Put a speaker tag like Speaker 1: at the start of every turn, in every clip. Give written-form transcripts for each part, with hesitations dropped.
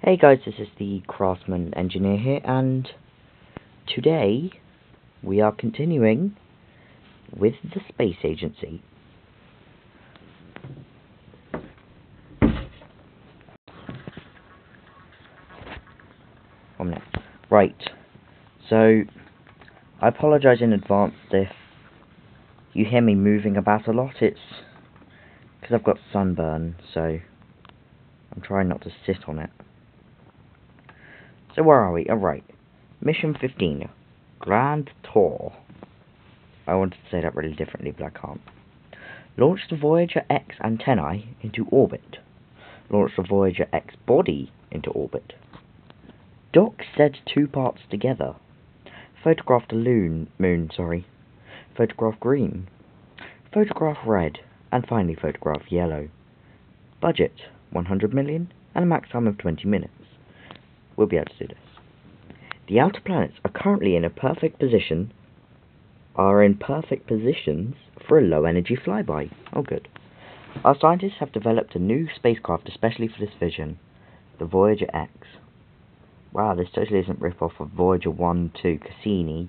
Speaker 1: Hey guys, this is the Craftsman Engineer here, and today we are continuing with the Space Agency. One minute. Right, so I apologise in advance if you hear me moving about a lot. It's because I've got sunburn, so I'm trying not to sit on it. So where are we? Alright, Mission 15, Grand Tour. I wanted to say that really differently, but I can't. Launch the Voyager X antennae into orbit. Launch the Voyager X body into orbit. Dock said two parts together. Photograph the moon. Photograph green. Photograph red. And finally photograph yellow. Budget 100 million and a max time of 20 minutes. We'll be able to do this. The outer planets are currently in perfect positions for a low energy flyby. Oh good. Our scientists have developed a new spacecraft especially for this vision, the Voyager X. Wow, this totally isn't rip-off of Voyager 1, 2, Cassini,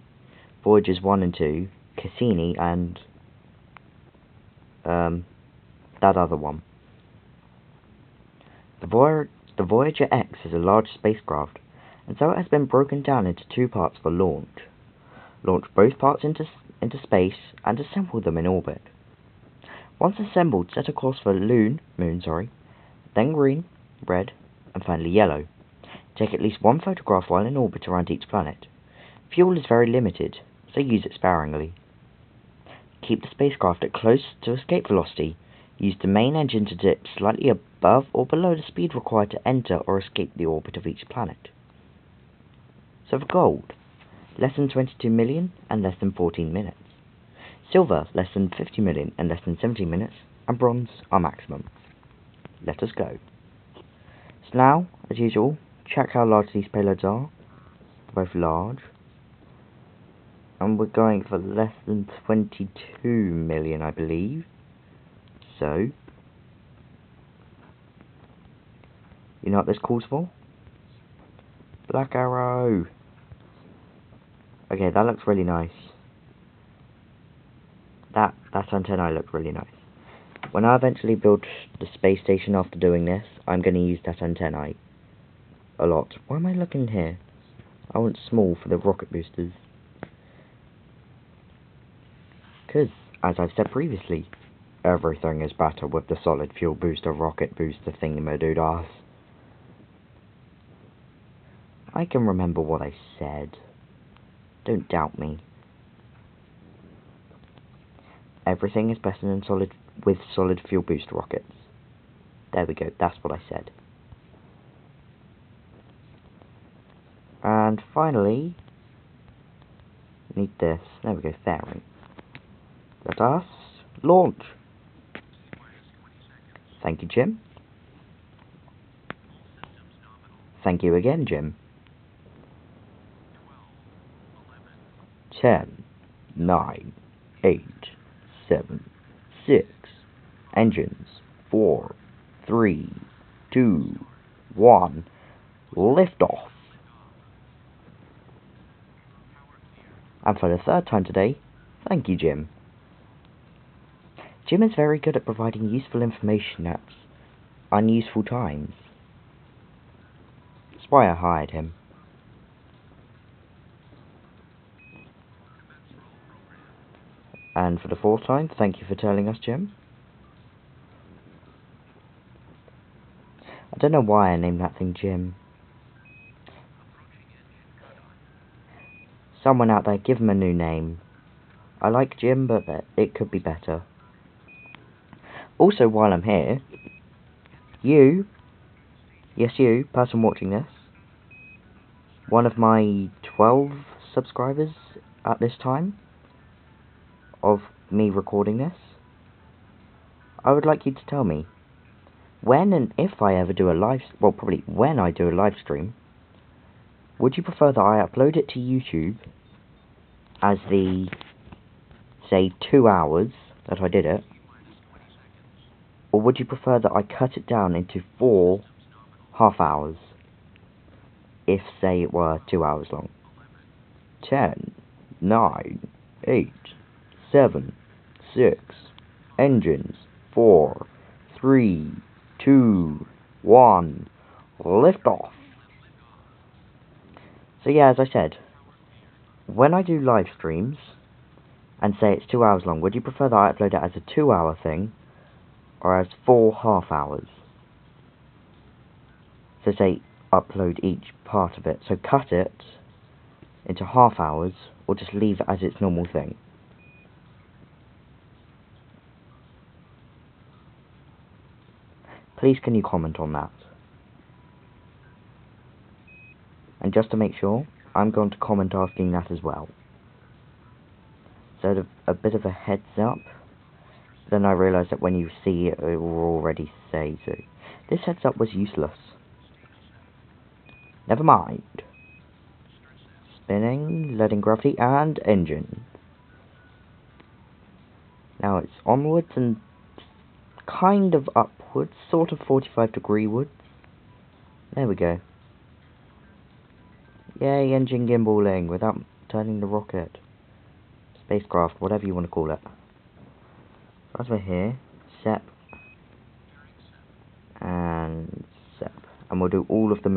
Speaker 1: Voyagers 1 and 2, Cassini, and that other one. The Voyager X is a large spacecraft, and so it has been broken down into two parts for launch. Launch both parts into space and assemble them in orbit. Once assembled, set a course for moon, then green, red, and finally yellow. Take at least one photograph while in orbit around each planet. Fuel is very limited, so use it sparingly. Keep the spacecraft at close to escape velocity. Use the main engine to dip slightly above or below the speed required to enter or escape the orbit of each planet. So for gold, less than 22 million and less than 14 minutes. Silver, less than 50 million and less than 17 minutes. And bronze, our maximum. Let us go. So now, as usual, check how large these payloads are. They're both large. And we're going for less than 22 million, I believe. So, you know what this calls for? Black arrow. Okay, that looks really nice. That antenna looks really nice. When I eventually build the space station after doing this, I'm going to use that antenna a lot. Why am I looking here? I want small for the rocket boosters. Because, as I've said previously, everything is better with the solid fuel booster, rocket booster thingy-madoodas. I can remember what I said. Don't doubt me. Everything is better than solid fuel booster rockets. There we go, that's what I said. And finally, need this. There we go, fairing. Let us launch. Thank you, Jim. Thank you again, Jim. 10, 9, 8, 7, 6. Engines. 4, 3, 2, 1. Liftoff. And for the third time today, thank you, Jim. Jim is very good at providing useful information at unuseful times. That's why I hired him. And for the fourth time, thank you for telling us, Jim. I don't know why I named that thing Jim. Someone out there, give him a new name. I like Jim, but it could be better. Also, while I'm here, you, person watching this, one of my 12 subscribers at this time of me recording this, I would like you to tell me when and if I ever do a probably when I do a live stream, would you prefer that I upload it to YouTube as the, say, 2 hours that I did it, or would you prefer that I cut it down into 4 half hours? if, say, it were 2 hours long. 10, 9, 8, 7, 6, engines, 4, 3, 2, 1, lift off. So yeah, as I said, when I do live streams, and say it's 2 hours long, would you prefer that I upload it as a 2-hour thing, or as 4 half hours? So say, upload each part of it, so cut it into half hours, or just leave it as its normal thing. Please can you comment on that? And just to make sure, I'm going to comment asking that as well. So a bit of a heads up, then I realised that when you see it, it will already say so. This heads up was useless. Never mind. Spinning, letting gravity, and engine. Now it's onwards and kind of upwards, sort of 45-degree wards. There we go. Yay, engine gimballing without turning the rocket. Spacecraft, whatever you want to call it. As we're here, SEP and SEP. And we'll do all of the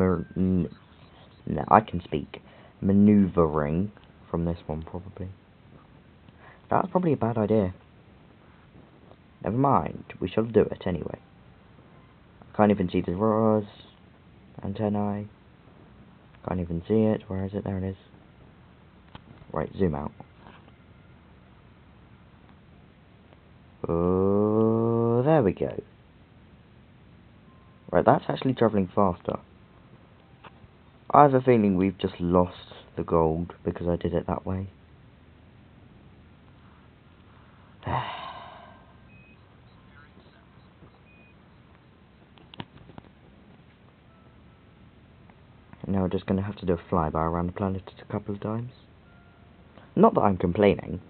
Speaker 1: no, I can speak. Maneuvering from this one, probably. That's probably a bad idea. Never mind, we shall do it anyway. I can't even see the roars, antennae. Can't even see it. Where is it? There it is. Right, zoom out. Oh, there we go. Right, that's actually travelling faster. I have a feeling we've just lost the gold because I did it that way. Now we're just going to have to do a flyby around the planet a couple of times. Not that I'm complaining.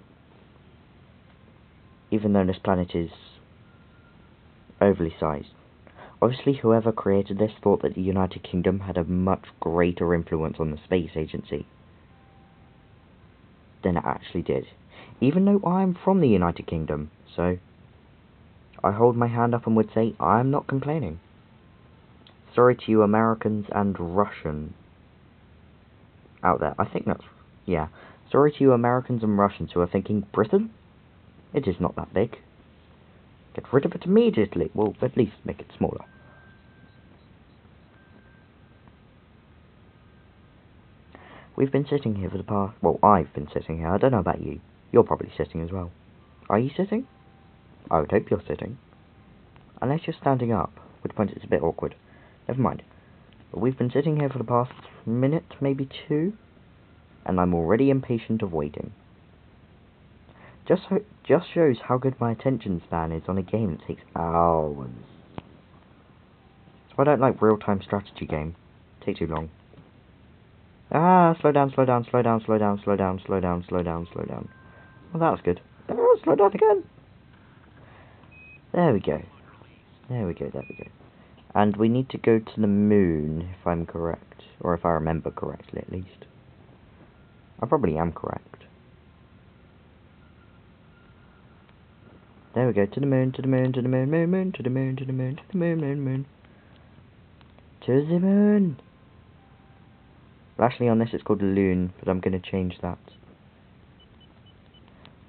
Speaker 1: Even though this planet is overly sized. Obviously, whoever created this thought that the United Kingdom had a much greater influence on the space agency than it actually did. Even though I'm from the United Kingdom, so I hold my hand up and would say I'm not complaining. Sorry to you Americans and Russian out there. I think that's, yeah. Sorry to you Americans and Russians who are thinking, Britain? It is not that big. Get rid of it immediately. Well, at least make it smaller. We've been sitting here for the past... Well, I've been sitting here. I don't know about you. You're probably sitting as well. Are you sitting? I would hope you're sitting. Unless you're standing up, which point it's a bit awkward. Never mind. But we've been sitting here for the past minute, maybe 2, and I'm already impatient of waiting. Just shows how good my attention span is on a game that takes hours. So I don't like real-time strategy game. Take too long. Ah, slow down, slow down, slow down, slow down, slow down, slow down, slow down, slow down. Well, that was good. Oh, slow down again. There we go. There we go, there we go. And we need to go to the moon, if I'm correct. Or if I remember correctly, at least. I probably am correct. There we go, to the moon, to the moon, to the moon, moon, moon, to the moon, to the moon, to the moon, moon, moon. To the moon! Well, actually on this it's called Loon, but I'm going to change that.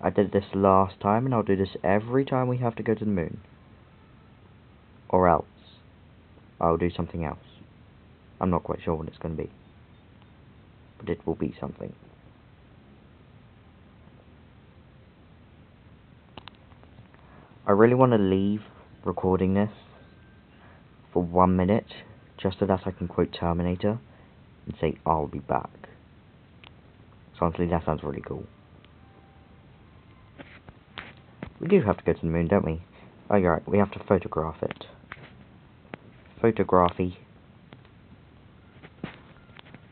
Speaker 1: I did this last time, and I'll do this every time we have to go to the moon. Or else, I'll do something else. I'm not quite sure what it's going to be. But it will be something. I really want to leave recording this for 1 minute, just so that I can quote Terminator and say, I'll be back. So honestly, that sounds really cool. We do have to go to the moon, don't we? Oh, you're right, we have to photograph it. Photography.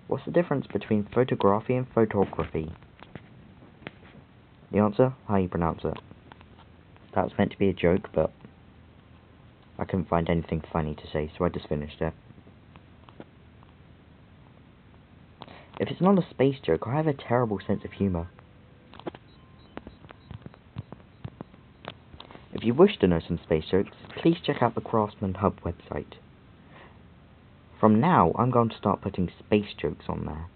Speaker 1: What's the difference between photography and photography? The answer? How you pronounce it. That was meant to be a joke, but I couldn't find anything funny to say, so I just finished it. If it's not a space joke, I have a terrible sense of humour. If you wish to know some space jokes, please check out the Craftsman Hub website. From now, I'm going to start putting space jokes on there.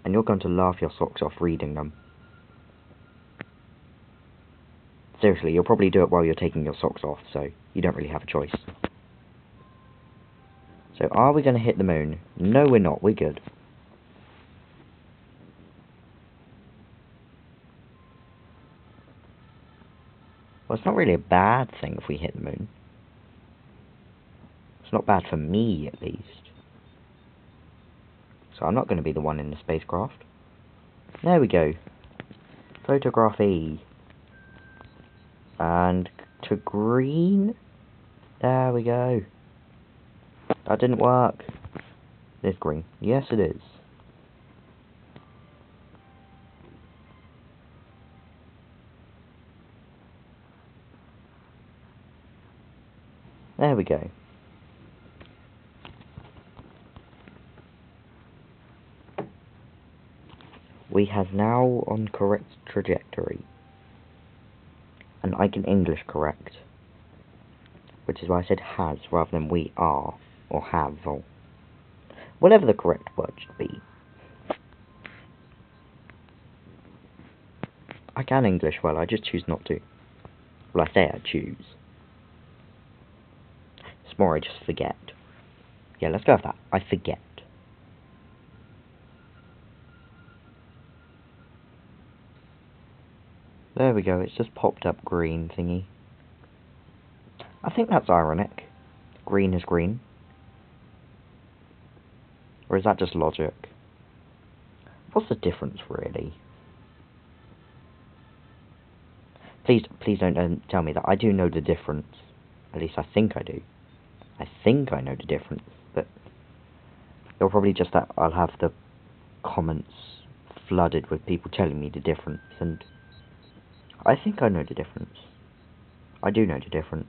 Speaker 1: And you're going to laugh your socks off reading them. Seriously, you'll probably do it while you're taking your socks off, so you don't really have a choice. So, are we going to hit the moon? No, we're not. We're good. Well, it's not really a bad thing if we hit the moon. It's not bad for me, at least. So I'm not going to be the one in the spacecraft. There we go. Photography. And to green. There we go. That didn't work. It's green. Yes, it is. There we go. We have now on correct trajectory. And I can English correct. Which is why I said has rather than we are, or have, or whatever the correct word should be. I can English well, I just choose not to. Well, I say I choose. It's more I just forget. Yeah, let's go with that. I forget. There we go, it's just popped up green thingy. I think that's ironic. Green is green. Or is that just logic? What's the difference, really? Please don't tell me that. I do know the difference. At least I think I do. I think I know the difference, but it'll probably just that I'll have the comments flooded with people telling me the difference, and I think I know the difference. I do know the difference.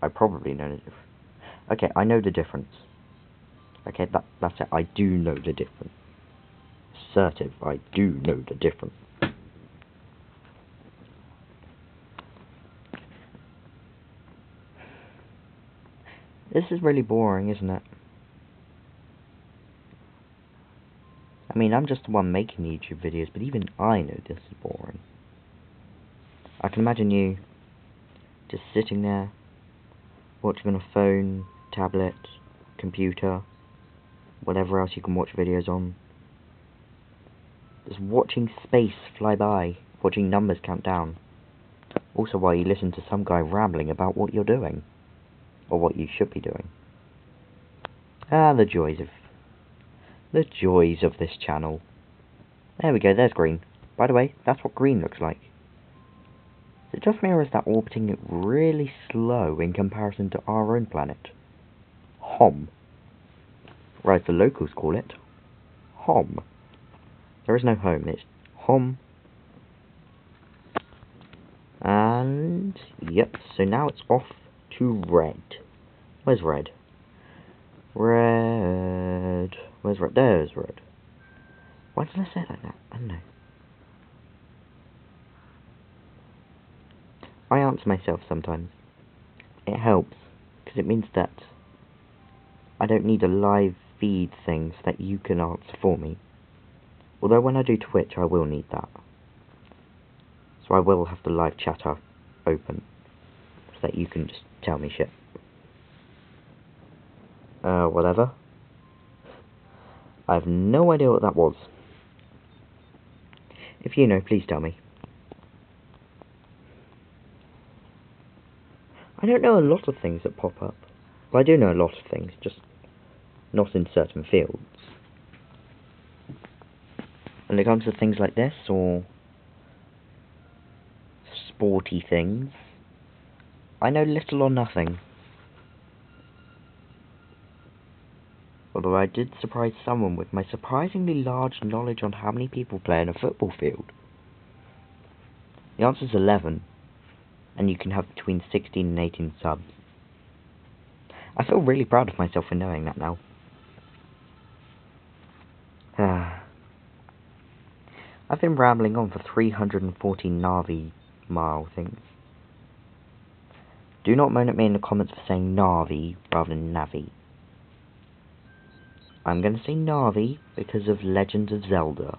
Speaker 1: I probably know the difference. Okay, I know the difference. Okay, that's it. I do know the difference. Assertive, I do know the difference. This is really boring, isn't it? I mean, I'm just the one making the YouTube videos, but even I know this is boring. I can imagine you just sitting there, watching on a phone, tablet, computer, whatever else you can watch videos on. Just watching space fly by, watching numbers count down. Also while you listen to some guy rambling about what you're doing. Or what you should be doing. Ah, the joys of this channel. There we go, there's green. By the way, that's what green looks like. Is it just me, or is that orbiting really slow in comparison to our own planet? Hom. Or as the locals call it, Hom. There is no home, it's Hom. And yep, so now it's off to red. Where's red? Red. Where's red? There's red. Why did I say it like that? I don't know. I answer myself sometimes. It helps, because it means that I don't need a live feed thing so that you can answer for me. Although when I do Twitch, I will need that. So I will have the live chatter open, so that you can just tell me shit. Whatever. I have no idea what that was. If you know, please tell me. I don't know a lot of things that pop up. Well, I do know a lot of things, just not in certain fields. When it comes to things like this, or sporty things, I know little or nothing. Although I did surprise someone with my surprisingly large knowledge on how many people play in a football field. The answer is 11, and you can have between 16 and 18 subs. I feel really proud of myself for knowing that now. been rambling on for 340 Navi mile things. Do not moan at me in the comments for saying Navi rather than Navi. I'm going to say Navi because of Legend of Zelda.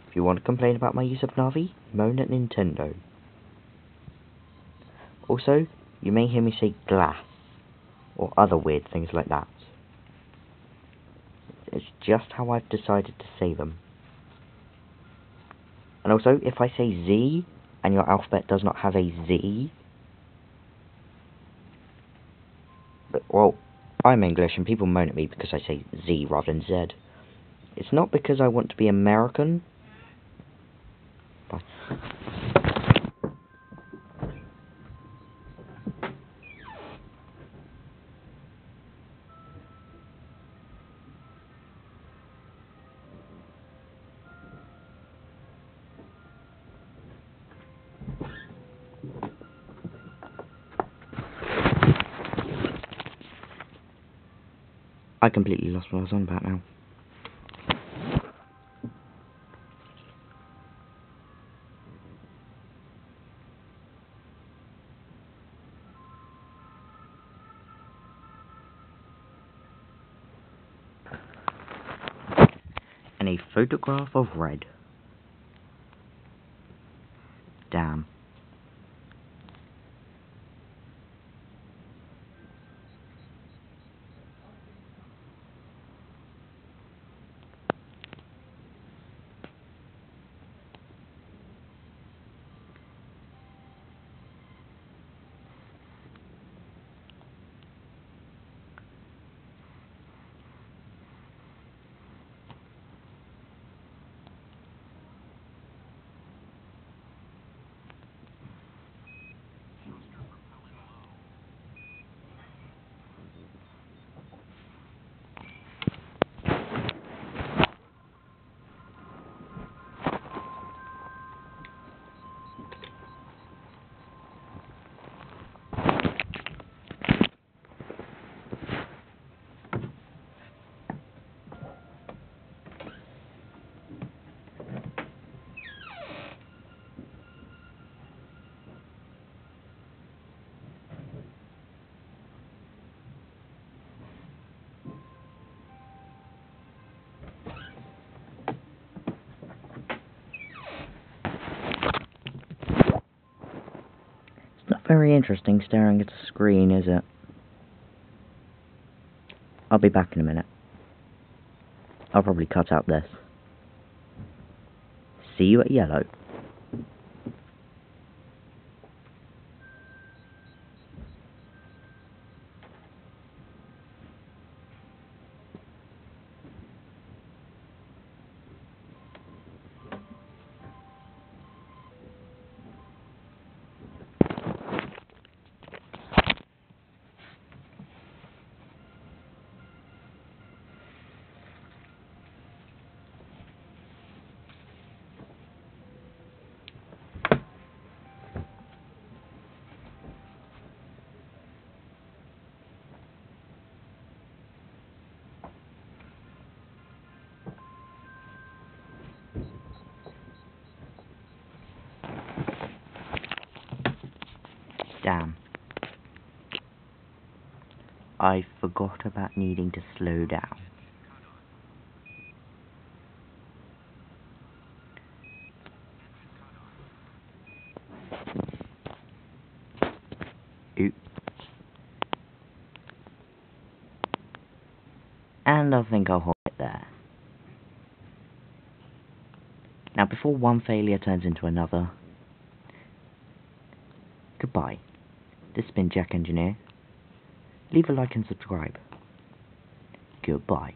Speaker 1: If you want to complain about my use of Navi, moan at Nintendo. Also, you may hear me say glass, or other weird things like that. It's just how I've decided to say them. And also, if I say Z, and your alphabet does not have a Z, well, I'm English and people moan at me because I say Z rather than Z. It's not because I want to be American. But I completely lost what I was on about now. And a photograph of red. Damn. Not very interesting staring at a screen, is it? I'll be back in a minute. I'll probably cut out this. See you at yellow. Damn. I forgot about needing to slow down. Oops. And I think I'll hold it there. Now, before one failure turns into another, goodbye. This has been The.engineer. Leave a like and subscribe. Goodbye.